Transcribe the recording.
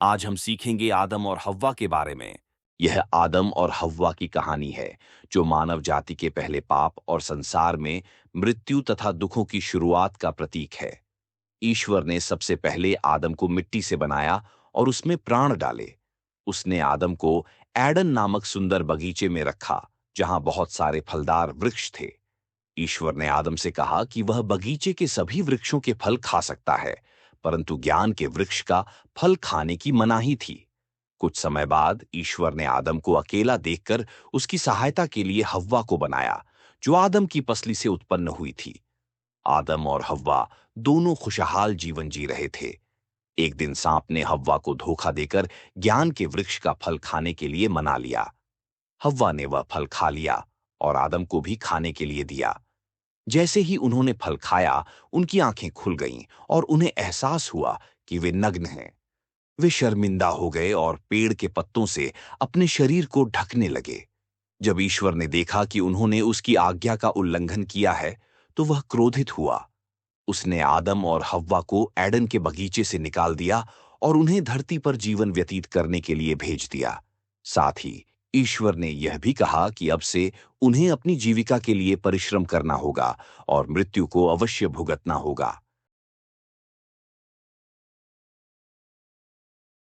आज हम सीखेंगे आदम और हव्वा के बारे में। यह आदम और हव्वा की कहानी है, जो मानव जाति के पहले पाप और संसार में मृत्यु तथा दुखों की शुरुआत का प्रतीक है। ईश्वर ने सबसे पहले आदम को मिट्टी से बनाया और उसमें प्राण डाले। उसने आदम को एडन नामक सुंदर बगीचे में रखा, जहां बहुत सारे फलदार वृक्ष थे। ईश्वर ने आदम से कहा कि वह बगीचे के सभी वृक्षों के फल खा सकता है, परंतु ज्ञान के वृक्ष का फल खाने की मनाही थी। कुछ समय बाद ईश्वर ने आदम को अकेला देखकर उसकी सहायता के लिए हव्वा को बनाया, जो आदम की पसली से उत्पन्न हुई थी। आदम और हव्वा दोनों खुशहाल जीवन जी रहे थे। एक दिन सांप ने हव्वा को धोखा देकर ज्ञान के वृक्ष का फल खाने के लिए मना लिया। हव्वा ने वह फल खा लिया और आदम को भी खाने के लिए दिया। जैसे ही उन्होंने फल खाया, उनकी आंखें खुल गईं और उन्हें एहसास हुआ कि वे नग्न हैं। वे शर्मिंदा हो गए और पेड़ के पत्तों से अपने शरीर को ढकने लगे। जब ईश्वर ने देखा कि उन्होंने उसकी आज्ञा का उल्लंघन किया है, तो वह क्रोधित हुआ। उसने आदम और हव्वा को एडन के बगीचे से निकाल दिया और उन्हें धरती पर जीवन व्यतीत करने के लिए भेज दिया। साथ ही ईश्वर ने यह भी कहा कि अब से उन्हें अपनी जीविका के लिए परिश्रम करना होगा और मृत्यु को अवश्य भुगतना होगा।